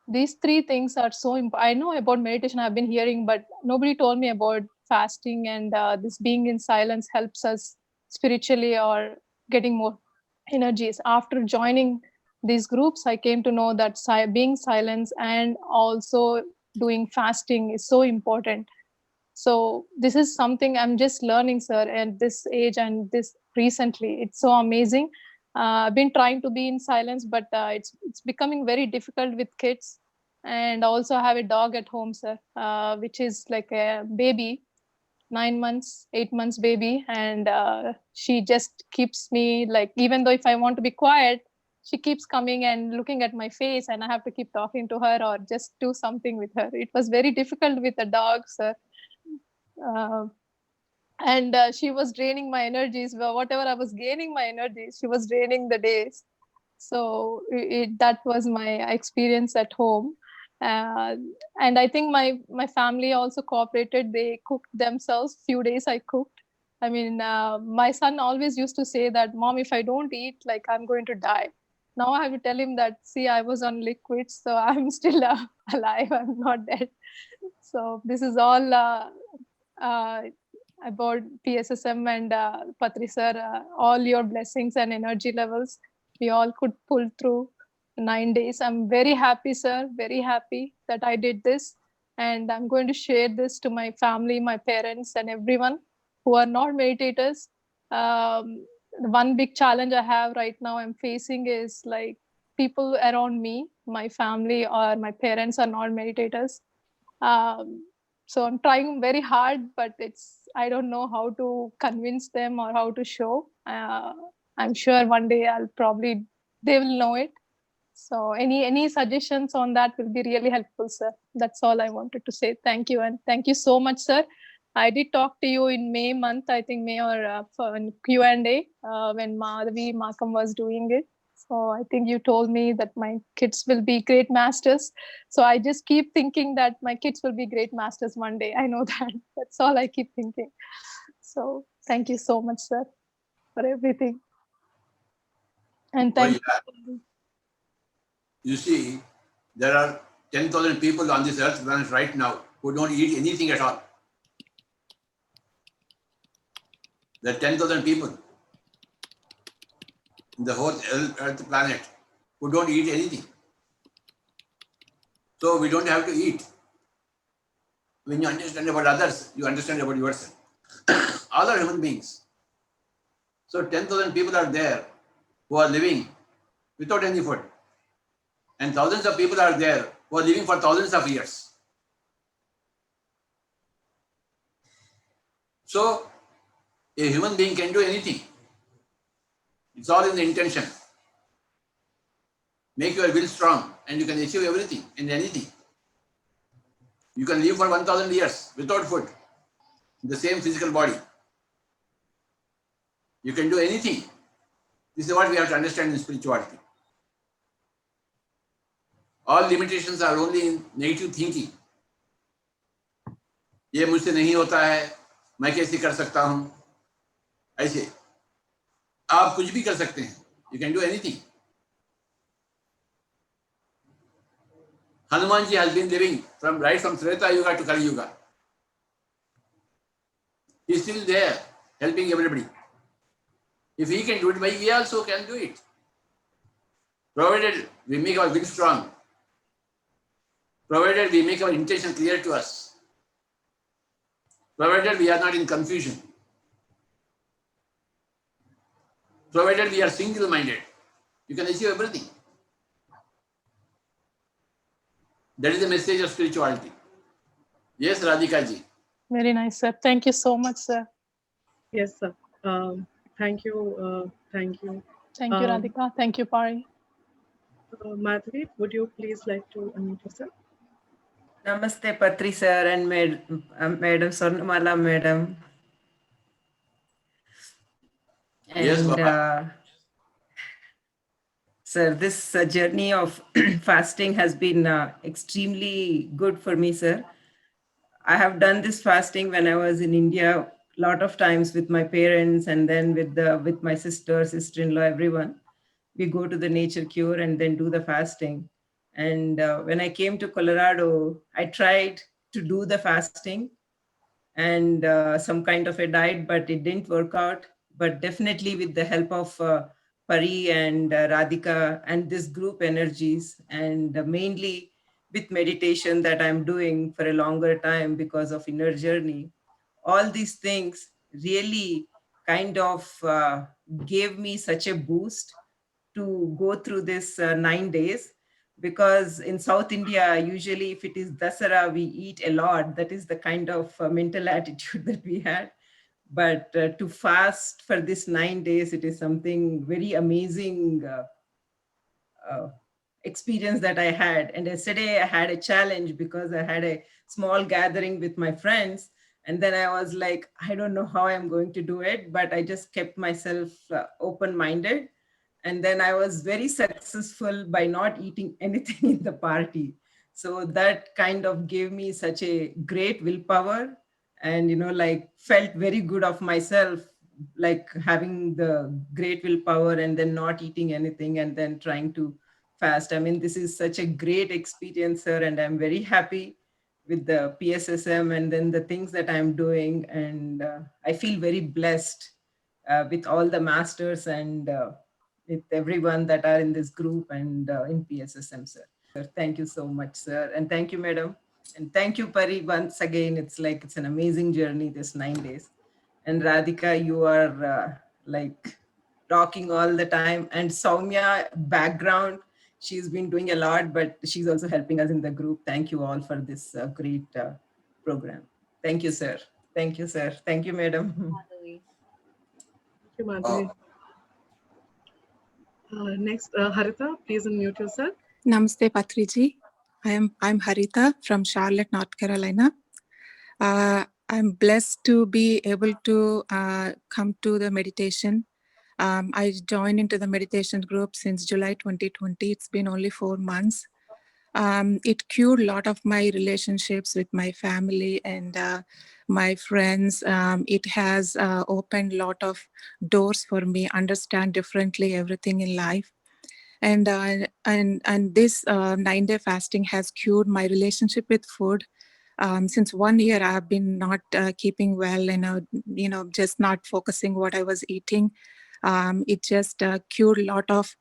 These three things are so important. I know about meditation, I've been hearing, but nobody told me about fasting, and this being in silence helps us spiritually or getting more energies. After joining these groups, I came to know that being silent and also doing fasting is so important. So this is something I'm just learning, sir, at this age and this recently. It's so amazing. I've been trying to be in silence, but it's becoming very difficult with kids. And also I have a dog at home, sir, which is like a baby, 9 months, 8 months baby. And she just keeps me like, even though if I want to be quiet, she keeps coming and looking at my face, and I have to keep talking to her or just do something with her. It was very difficult with the dog, sir. And she was draining my energies. Well, whatever I was gaining my energies, she was draining the days. So that was my experience at home. And I think my family also cooperated. They cooked themselves. Few days I cooked. I mean, my son always used to say that, Mom, if I don't eat, like I'm going to die. Now I have to tell him that, see, I was on liquids, so I'm still alive. I'm not dead. So this is all about PSSM and Patri sir, all your blessings and energy levels. We all could pull through 9 days. I'm very happy, sir, very happy that I did this. And I'm going to share this to my family, my parents, and everyone who are not meditators. The one big challenge I have right now I'm facing is like people around me, my family or my parents are not meditators. So I'm trying very hard, but I don't know how to convince them or how to show. I'm sure one day they will know it. So any suggestions on that will be really helpful, sir. That's all I wanted to say. Thank you. And thank you so much, sir. I did talk to you in May month, I think May or for Q&A when Madhavi Makam was doing it. So I think you told me that my kids will be great masters. So I just keep thinking that my kids will be great masters one day. I know that. That's all I keep thinking. So thank you so much, sir, for everything. And thank you. You see, there are 10,000 people on this earth planet right now who don't eat anything at all. There are 10,000 people in the whole earth planet who don't eat anything. So we don't have to eat. When you understand about others, you understand about yourself. All are human beings. So 10,000 people are there who are living without any food. And thousands of people are there who are living for thousands of years. So a human being can do anything. It's all in the intention. Make your will strong and you can achieve everything and anything. You can live for 1,000 years without food in the same physical body. You can do anything. This is what we have to understand in spirituality. All limitations are only in negative thinking. ये मुझसे नहीं होता है, मैं कैसे कर सकता हूँ? ऐसे आप कुछ भी कर सकते हैं. You can do anything. Hanumanji has been living right from Treta Yuga to Kali Yuga. He is still there, helping everybody. If he can do it, we also can do it. Provided we make our will strong. Provided we make our intention clear to us. Provided we are not in confusion. Provided we are single-minded. You can achieve everything. That is the message of spirituality. Yes, Radhika ji. Very nice, sir. Thank you so much, sir. Yes, sir. Thank you. Thank you. Thank you, Radhika. Thank you, Pari. Madhuri, would you please like to unmute yourself? Namaste, Patri sir and Madam Swarnamala Madam. Yes, And Baba. sir, this journey of fasting has been extremely good for me, sir. I have done this fasting when I was in India a lot of times with my parents and then with my sister-in-law, everyone. We go to the nature cure and then do the fasting. And when I came to Colorado, I tried to do the fasting and some kind of a diet, but it didn't work out. But definitely with the help of Pari and Radhika and this group energies, and mainly with meditation that I'm doing for a longer time because of inner journey, all these things really kind of gave me such a boost to go through this 9 days. Because in South India, usually if it is Dasara, we eat a lot. That is the kind of mental attitude that we had. But to fast for this 9 days, it is something very amazing experience that I had. And yesterday I had a challenge because I had a small gathering with my friends. And then I was like, I don't know how I'm going to do it, but I just kept myself open-minded. And then I was very successful by not eating anything in the party. So that kind of gave me such a great willpower and, like felt very good of myself, like having the great willpower and then not eating anything and then trying to fast. I mean, this is such a great experience, sir, and I'm very happy with the PSSM and then the things that I'm doing. And I feel very blessed with all the masters and with everyone that are in this group and in PSSM, sir. Thank you so much, sir. And thank you, madam. And thank you, Pari, once again. It's like, it's an amazing journey, this 9 days. And Radhika, you are like talking all the time. And Soumya, background, she's been doing a lot, but she's also helping us in the group. Thank you all for this great program. Thank you, sir. Thank you, sir. Thank you, madam. Thank you, Madhuri. Next, Harita, please unmute yourself. Namaste, Patriji. I'm Harita from Charlotte, North Carolina. I'm blessed to be able to come to the meditation. I joined into the meditation group since July 2020. It's been only 4 months. It cured a lot of my relationships with my family and my friends. It has opened a lot of doors for me, understand differently everything in life. And this 9-day fasting has cured my relationship with food. Since 1 year, I have been not keeping well, just not focusing what I was eating. It just cured a lot of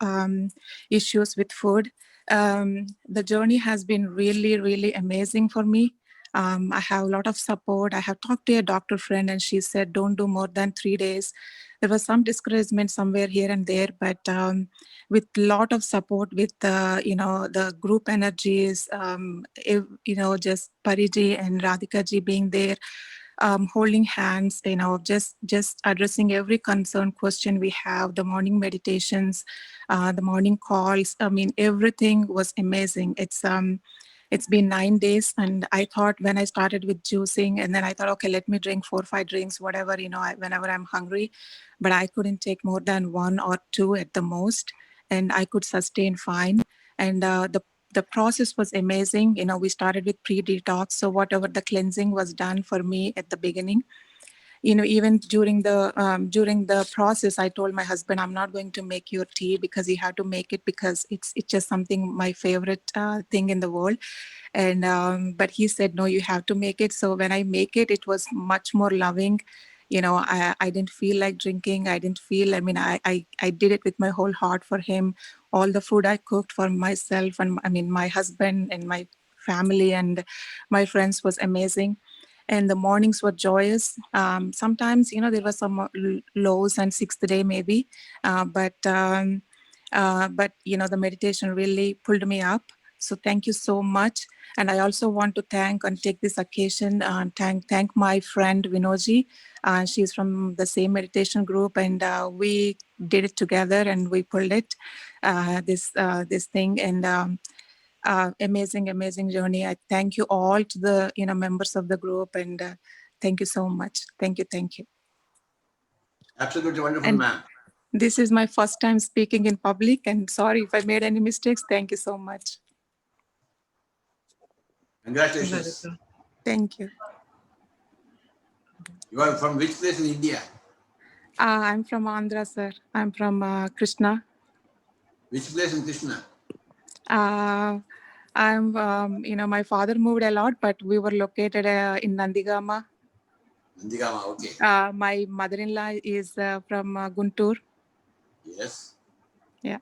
issues with food. The journey has been really, really amazing for me. I have a lot of support. I have talked to a doctor friend and she said, don't do more than 3 days. There was some discouragement somewhere here and there, but with a lot of support with, the group energies, just Pariji and Radhika ji being there, holding hands, just addressing every concern question we have, the morning meditations, the morning calls. I mean, everything was amazing. It's been 9 days, and I thought when I started with juicing, and then I thought, okay, let me drink 4 or 5 drinks, whatever, whenever I'm hungry, but I couldn't take more than 1 or 2 at the most, and I could sustain fine. And the process was amazing. We started with pre-detox, so whatever the cleansing was done for me at the beginning, even during the process, I told my husband, I'm not going to make your tea because he had to make it because it's just something, my favorite thing in the world. And but he said, no, you have to make it. So when I make it, it was much more loving. I didn't feel like drinking. I did it with my whole heart for him. All the food I cooked for myself and my husband and my family and my friends was amazing. And the mornings were joyous. Sometimes, there were some lows and 6th day maybe, but the meditation really pulled me up. So thank you so much. And I also want to thank and take this occasion and thank my friend Vinoji. She's from the same meditation group, and we did it together and we pulled it, this thing. And amazing journey. I thank you all to the members of the group, and thank you so much. Thank you. Absolutely wonderful, And ma'am. this is my first time speaking in public, and sorry if I made any mistakes. Thank you so much. Congratulations. Thank you. You are from which place in India? I'm from Andhra, sir. I'm from Krishna. Which place in Krishna? I'm, my father moved a lot, but we were located in Nandigama. Nandigama, okay. My mother-in-law is from Guntur. Yes. Yeah.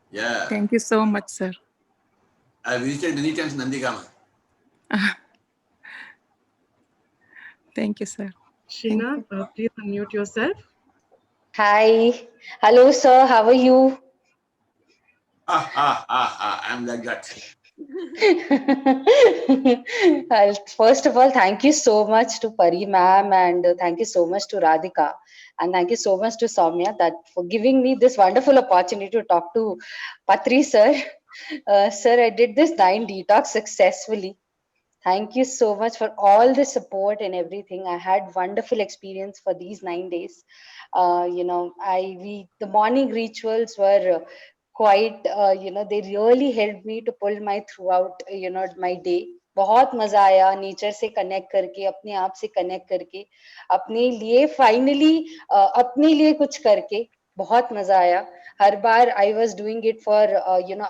Yeah. Thank you so much, sir. I visited many times Nandigama. Thank you, sir. Sheena, please unmute yourself. Hi. Hello, sir. How are you? I'm like that. First of all, thank you so much to Pari ma'am, and thank you so much to Radhika, and thank you so much to Soumya that for giving me this wonderful opportunity to talk to Patri sir. Sir, I did this 9 detox successfully. Thank you so much for all the support and everything. I had wonderful experience for these 9 days. The morning rituals were quite, they really helped me to pull my throughout, my day. बहुत मजा आया nature से connect करके, अपने आप से connect करके, अपने लिए फाइनली अपने लिए कुछ करके बहुत मजा आया. हर बार I was doing it for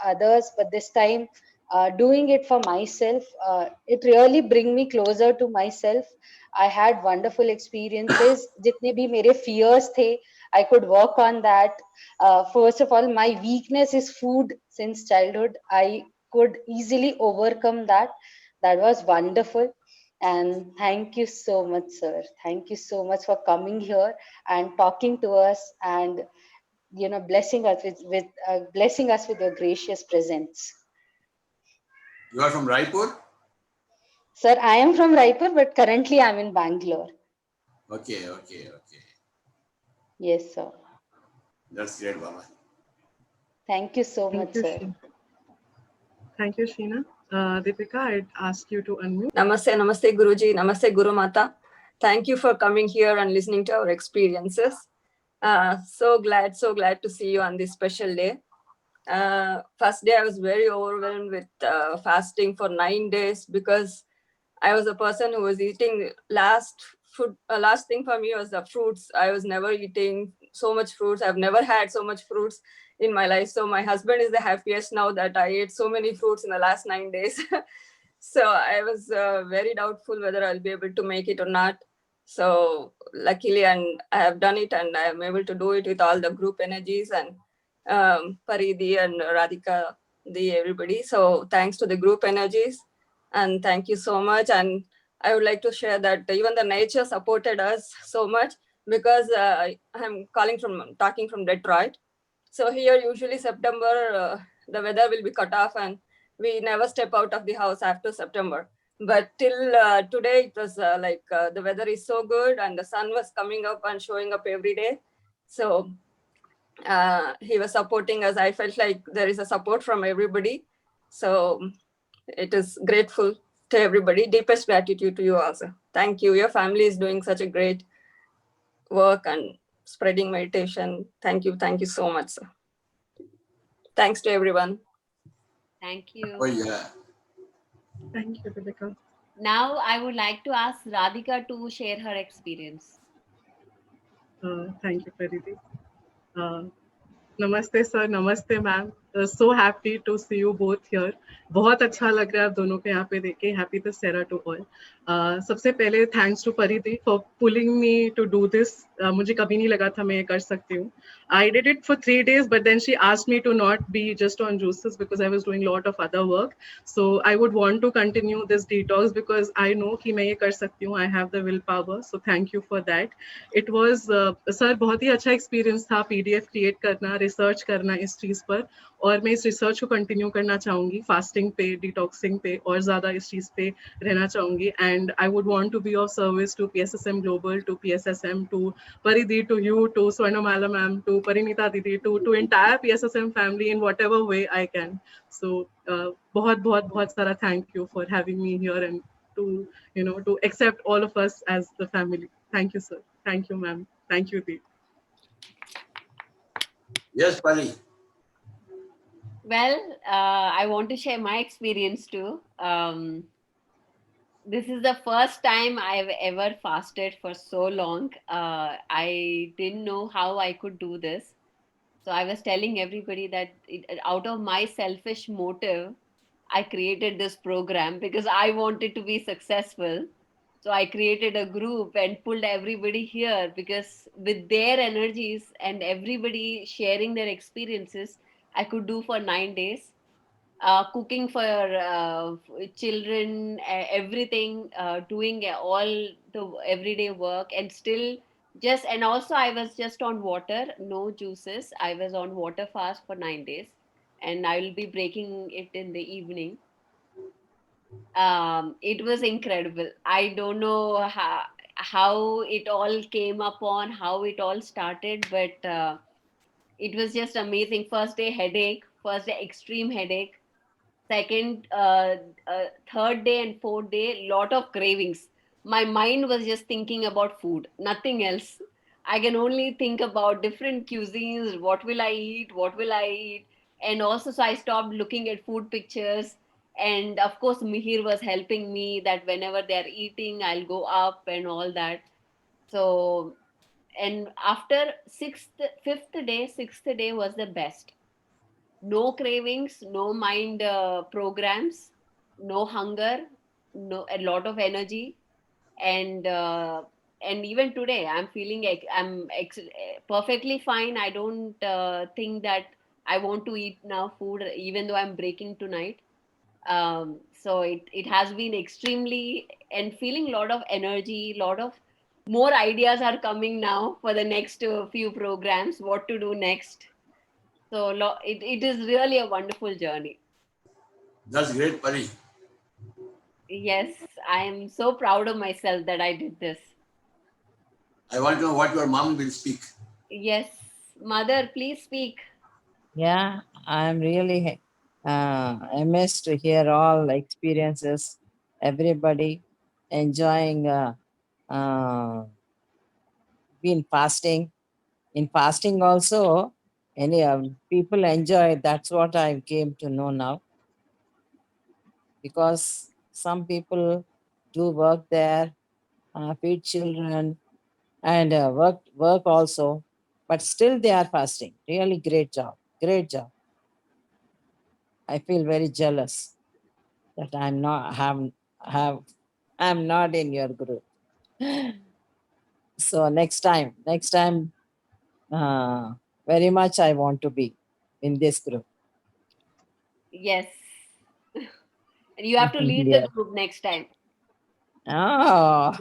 others, but this time doing it for myself, it really bring me closer to myself. I had wonderful experiences. जितने भी मेरे fears थे, I could work on that. First of all, my weakness is food since childhood. I could easily overcome that. That was wonderful. And thank you so much, sir. Thank you so much for coming here and talking to us, and blessing us with your gracious presence. You are from Raipur? Sir, I am from Raipur, but currently I'm in Bangalore. Okay. Yes, sir. That's great, Baba. Thank you so much, sir. Thank you, Sheena. Deepika, I'd ask you to unmute. Namaste, Guruji. Namaste, Guru Mata. Thank you for coming here and listening to our experiences. So glad to see you on this special day. First day, I was very overwhelmed with fasting for 9 days because I was a person who was eating last thing for me was the fruits. I was never eating so much fruits. I've never had so much fruits in my life. So my husband is the happiest now that I ate so many fruits in the last 9 days. So I was very doubtful whether I'll be able to make it or not. So luckily, and I have done it, and I am able to do it with all the group energies and Paridi and Radhika, everybody. So thanks to the group energies, and thank you so much. And I would like to share that even the nature supported us so much, because I'm talking from Detroit. So here usually September, the weather will be cut off and we never step out of the house after September. But till today, it was the weather is so good and the sun was coming up and showing up every day. So he was supporting us. I felt like there is a support from everybody. So it is grateful to everybody. Deepest gratitude to you also. Thank you. Your family is doing such a great work and spreading meditation. Thank you. Thank you so much, sir. Thanks to everyone. Thank you. Oh, yeah. Thank you, Deepika. Now I would like to ask Radhika to share her experience. Thank you, Paridi. Namaste, sir. Namaste, ma'am. So happy to see you both here. बहुत अच्छा लग रहा है आप दोनों को यहाँ पे देख के. Happy to Sarah to all. सबसे पहले thanks to Paridi for pulling me to do this. मुझे कभी नहीं लगा था मैं ये कर सकती हूँ. I did it for 3 days, but then she asked me to not be just on juices because I was doing a lot of other work. So I would want to continue this detox because I know कि मैं ये कर सकती हूँ. I have the willpower. So thank you for that. It was sir बहुत ही अच्छा experience था PDF create करना, research करना इस चीज पर, और मैं इस रिसर्च को कंटिन्यू करना चाहूँगी, फास्टिंग पे, डिटॉक्सिंग पे और ज़्यादा इस चीज़ पे रहना चाहूँगी. And I would want to be of service to PSSM Global, to PSSM, to Paridhi, to you, to Swarnamala ma'am, to Parinita Didi, to entire PSSM family in whatever way I can. So बहुत बहुत बहुत सारा thank you for having me here and to accept all of us as the family. Thank you, sir. Thank you, ma'am. Thank you, Dee. Yes, Pali. Well, I want to share my experience too. This is the first time I've ever fasted for so long. I didn't know how I could do this. So I was telling everybody that out of my selfish motive, I created this program because I wanted to be successful. So I created a group and pulled everybody here because with their energies and everybody sharing their experiences, I could do for 9 days. Cooking for children, everything, doing all the everyday work, and still and also I was just on water, no juices. I was on water fast for 9 days, and I will be breaking it in the evening. It was incredible. I don't know how it all came upon, how it all started, but it was just amazing. First day headache, first day extreme headache, second third day and fourth day lot of cravings. My mind was just thinking about food, nothing else. I can only think about different cuisines, what will I eat, what will I eat. And also, so I stopped looking at food pictures, and of course Mihir was helping me that whenever they're eating I'll go up and all that. So, and after sixth day was the best. No cravings, no mind programs, no hunger, no a lot of energy, and even today I'm feeling like perfectly fine. I don't think that I want to eat now food, even though I'm breaking tonight. So it has been extremely, and feeling a lot of energy, lot of more ideas are coming now for the next few programs, what to do next. So it is really a wonderful journey. That's great, Pari. Yes, I am so proud of myself that I did this. I want to know what your mom will speak. Yes, mother, please speak. Yeah, I'm really amazed to hear all experiences, everybody enjoying been fasting. In fasting also, any people enjoy. That's what I came to know now. Because some people do work there, feed children, and work also, but still they are fasting. Really great job, great job. I feel very jealous that I'm not in your group. So next time, very much I want to be in this group. Yes. And you have to lead Yeah. the group next time. Oh.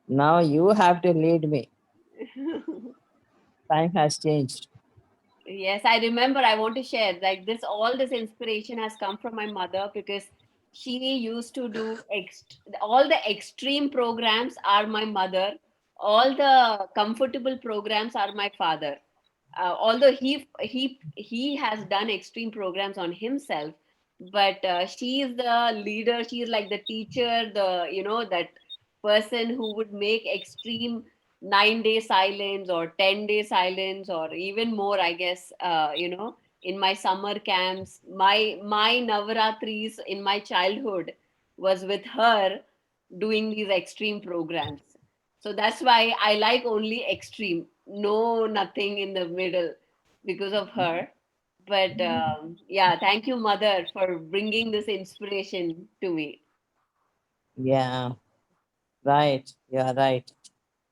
Now you have to lead me. Time has changed. Yes, I remember. I want to share like this. All this inspiration has come from my mother because she used to do all the extreme programs are my mother. All the comfortable programs are my father. Although he has done extreme programs on himself, but she is the leader. She is like the teacher. That person who would make extreme 9 day silence or 10 day silence or even more, I guess. In my summer camps, my navaratris in my childhood was with her doing these extreme programs. So that's why I like only extreme, no nothing in the middle, because of her. But yeah, thank you, mother, for bringing this inspiration to me. Yeah, right. You are right.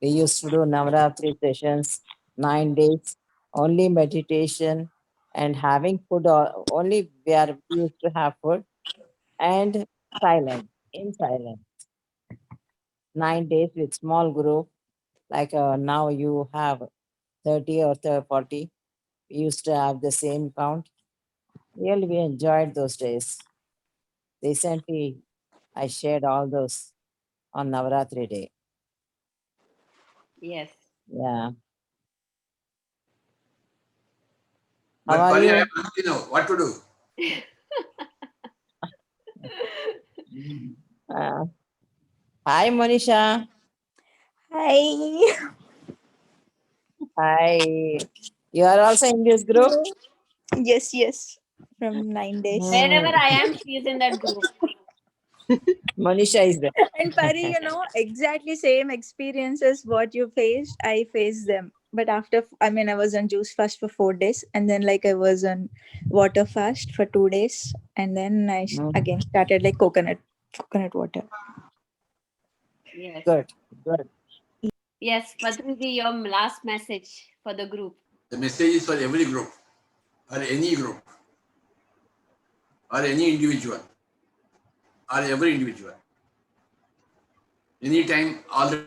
We used to do Navaratri sessions, 9 days, only meditation and having food. Only we used to have food and silence, in silence. 9 days with small group, like now you have 30 or 40. We used to have the same count. Really, we enjoyed those days. Recently, I shared all those on Navaratri day. Yes. Yeah. But How are Pari, I you? want to know what to do. Hi, Monisha. Hi. Hi. You are also in this group? Yes, yes. From 9 days. Wherever I am, she is in that group. Monisha is there. And Pari, you know, exactly same experiences what you faced, I faced them. But after, I mean, I was on juice fast for 4 days, and then like I was on water fast for 2 days, and then I again started like coconut water. Yes. Good, good. Yes, Patriji, your last message for the group. The message is for every group, or any group, or any individual, or every individual. Anytime, all the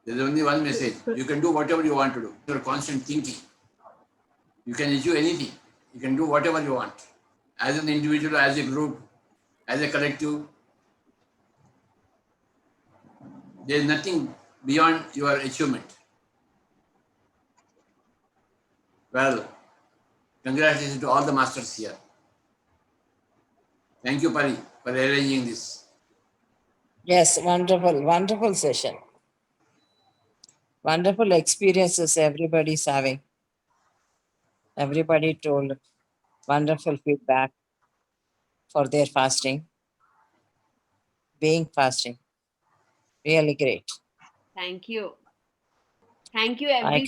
there's only one message. You can do whatever you want to do. Your constant thinking. You can achieve anything. You can do whatever you want. As an individual, as a group, as a collective. There is nothing beyond your achievement. Well, congratulations to all the masters here. Thank you, Pari, for arranging this. Yes, wonderful, wonderful session. Wonderful experiences everybody's having. Everybody told wonderful feedback for their fasting, being fasting. Really great. Thank you. Thank you, I everybody.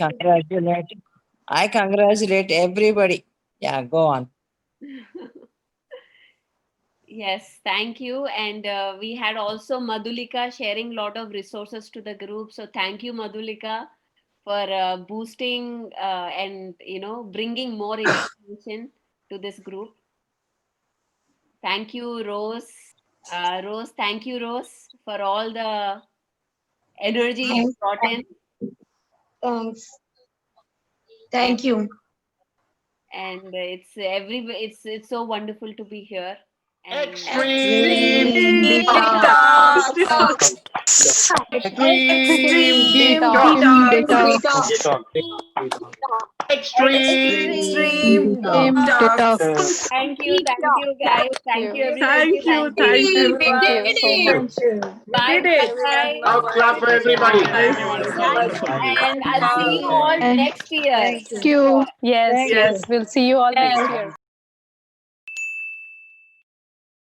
congratulate everybody. Yeah, go on. Yes, thank you. And we had also Madhulika sharing a lot of resources to the group. So thank you, Madhulika, for boosting and bringing more information to this group. Thank you, Rose. Rose, thank you, Rose, for all the energy you brought in. Thanks. Thank you. And it's so wonderful to be here. And Extreme detox. Extreme detox. Extreme detox. Thank you guys. Thank you everybody. Thank you so much. Bye. Bye. Now clap for everybody. And I'll see you all next year. Thank you. Yes, Thank yes. you. We'll see you all next Yes. year.